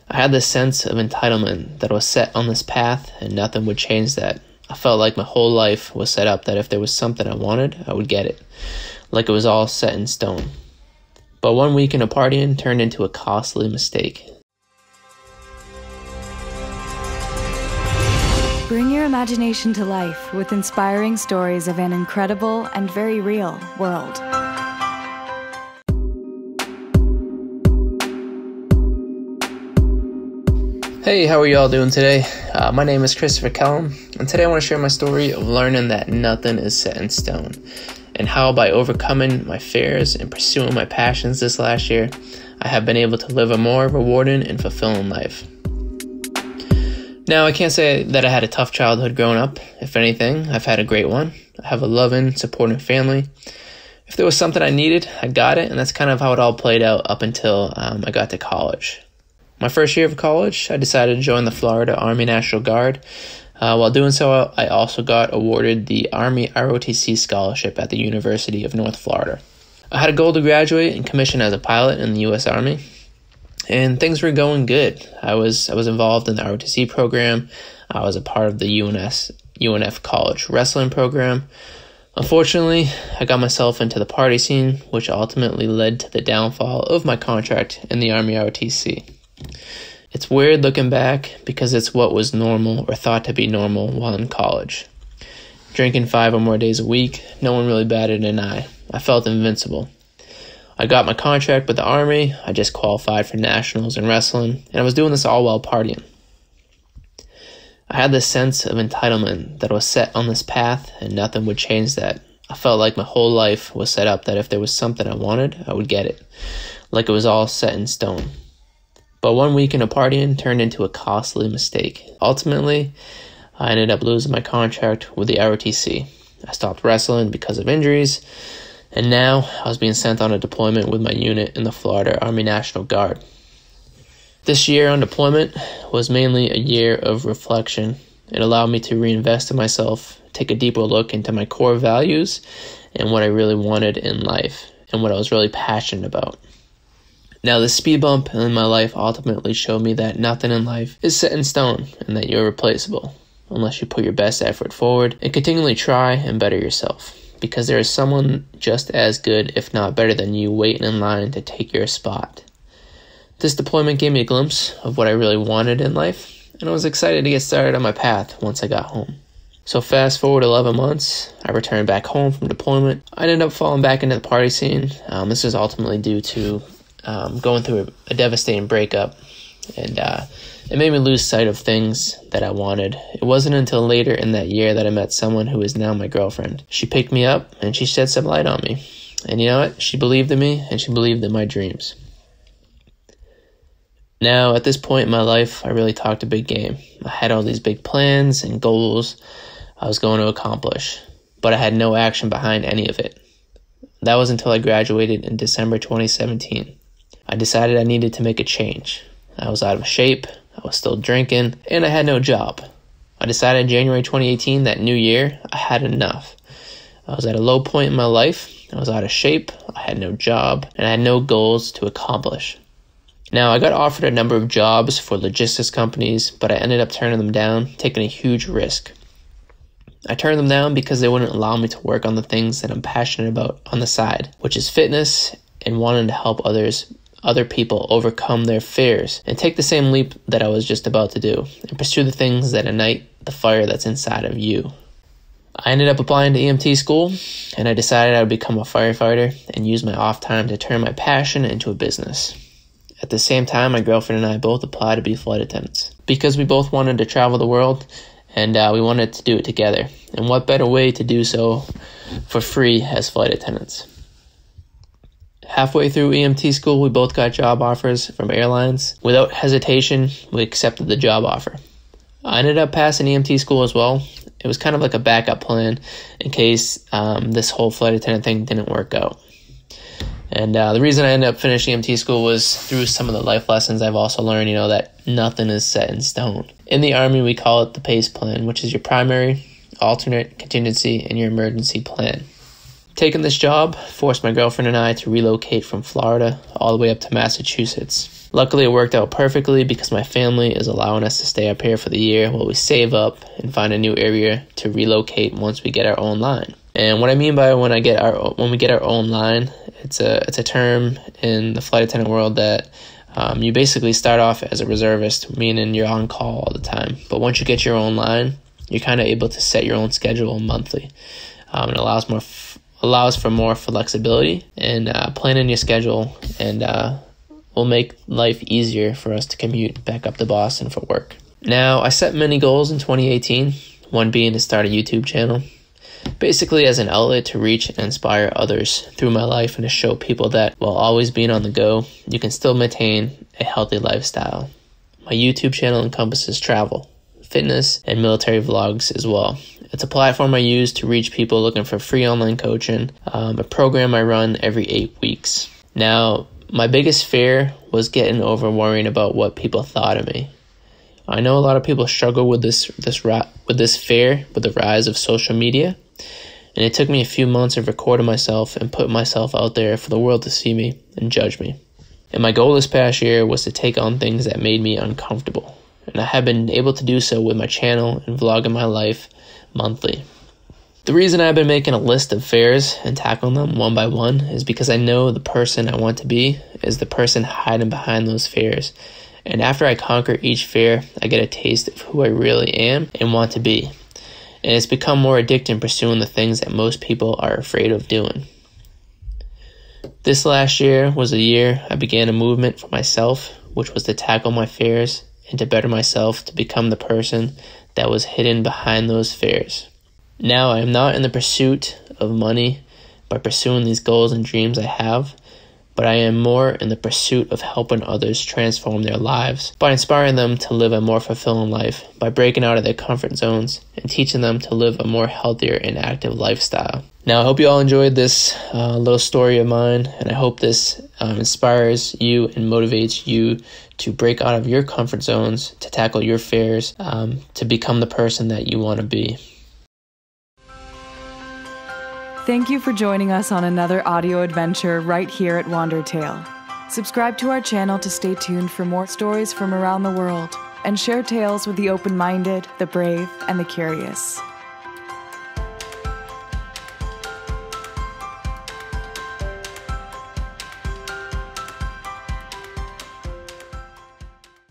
I had this sense of entitlement that I was set on this path and nothing would change that. I felt like my whole life was set up that if there was something I wanted, I would get it. Like it was all set in stone. But one weekend of partying turned into a costly mistake. Bring your imagination to life with inspiring stories of an incredible and very real world. Hey, how are you all doing today? My name is Christopher Kellum, and today I want to share my story of learning that nothing is set in stone, and how by overcoming my fears and pursuing my passions this last year, I have been able to live a more rewarding and fulfilling life. Now, I can't say that I had a tough childhood growing up. If anything, I've had a great one. I have a loving, supportive family. If there was something I needed, I got it, and that's kind of how it all played out up until I got to college. My first year of college, I decided to join the Florida Army National Guard. While doing so, I also got awarded the Army ROTC scholarship at the University of North Florida. I had a goal to graduate and commission as a pilot in the U.S. Army, and things were going good. I was involved in the ROTC program. I was a part of the UNF college wrestling program. Unfortunately, I got myself into the party scene, which ultimately led to the downfall of my contract in the Army ROTC. It's weird looking back because it's what was normal or thought to be normal while in college. Drinking 5 or more days a week, no one really batted an eye. I felt invincible. I got my contract with the Army, I just qualified for nationals in wrestling, and I was doing this all while partying. I had this sense of entitlement that I was set on this path and nothing would change that. I felt like my whole life was set up that if there was something I wanted, I would get it. Like it was all set in stone. But one weekend of partying turned into a costly mistake. Ultimately, I ended up losing my contract with the ROTC. I stopped wrestling because of injuries, and now I was being sent on a deployment with my unit in the Florida Army National Guard. This year on deployment was mainly a year of reflection. It allowed me to reinvest in myself, take a deeper look into my core values and what I really wanted in life and what I was really passionate about. Now, the speed bump in my life ultimately showed me that nothing in life is set in stone and that you're replaceable unless you put your best effort forward and continually try and better yourself, because there is someone just as good, if not better than you, waiting in line to take your spot. This deployment gave me a glimpse of what I really wanted in life, and I was excited to get started on my path once I got home. So fast forward 11 months, I returned back home from deployment. I ended up falling back into the party scene. This is ultimately due to going through a devastating breakup, and it made me lose sight of things that I wanted. It wasn't until later in that year that I met someone who is now my girlfriend. She picked me up and she shed some light on me. And you know what? She believed in me and she believed in my dreams. Now, at this point in my life, I really talked a big game. I had all these big plans and goals I was going to accomplish, but I had no action behind any of it. That was until I graduated in December 2017. I decided I needed to make a change. I was out of shape, I was still drinking, and I had no job. I decided in January 2018, that new year, I had enough. I was at a low point in my life, I was out of shape, I had no job, and I had no goals to accomplish. Now, I got offered a number of jobs for logistics companies, but I ended up turning them down, taking a huge risk. I turned them down because they wouldn't allow me to work on the things that I'm passionate about on the side, which is fitness and wanting to help other people overcome their fears and take the same leap that I was just about to do and pursue the things that ignite the fire that's inside of you. I ended up applying to EMT school, and I decided I would become a firefighter and use my off time to turn my passion into a business. At the same time, my girlfriend and I both applied to be flight attendants because we both wanted to travel the world, and we wanted to do it together. And what better way to do so for free as flight attendants? Halfway through EMT school, we both got job offers from airlines. Without hesitation, we accepted the job offer. I ended up passing EMT school as well. It was kind of like a backup plan in case this whole flight attendant thing didn't work out. And the reason I ended up finishing EMT school was through some of the life lessons I've also learned, that nothing is set in stone. In the Army, we call it the PACE plan, which is your primary, alternate, contingency, and your emergency plan. Taking this job forced my girlfriend and I to relocate from Florida all the way up to Massachusetts. Luckily, it worked out perfectly because my family is allowing us to stay up here for the year while we save up and find a new area to relocate once we get our own line. And what I mean by when we get our own line, it's a term in the flight attendant world that you basically start off as a reservist, meaning you're on call all the time. But once you get your own line, you're kind of able to set your own schedule monthly. It allows for more flexibility and planning your schedule, and will make life easier for us to commute back up to Boston for work. Now, I set many goals in 2018, one being to start a YouTube channel, basically as an outlet to reach and inspire others through my life and to show people that while always being on the go, you can still maintain a healthy lifestyle. My YouTube channel encompasses travel, fitness, and military vlogs as well. It's a platform I use to reach people looking for free online coaching, a program I run every 8 weeks. Now, my biggest fear was getting over worrying about what people thought of me. I know a lot of people struggle with this fear with the rise of social media, and it took me a few months of recording myself and putting myself out there for the world to see me and judge me. And my goal this past year was to take on things that made me uncomfortable, and I have been able to do so with my channel and vlogging my life monthly. The reason I've been making a list of fears and tackling them one by one is because I know the person I want to be is the person hiding behind those fears. And after I conquer each fear, I get a taste of who I really am and want to be. And it's become more addicting pursuing the things that most people are afraid of doing. This last year was a year I began a movement for myself, which was to tackle my fears and to better myself to become the person that was hidden behind those fears. Now I am not in the pursuit of money by pursuing these goals and dreams I have, but I am more in the pursuit of helping others transform their lives by inspiring them to live a more fulfilling life, by breaking out of their comfort zones and teaching them to live a more healthier and active lifestyle. Now, I hope you all enjoyed this little story of mine, and I hope this inspires you and motivates you to break out of your comfort zones, to tackle your fears, to become the person that you want to be. Thank you for joining us on another audio adventure right here at Wandertale. Subscribe to our channel to stay tuned for more stories from around the world and share tales with the open-minded, the brave, and the curious.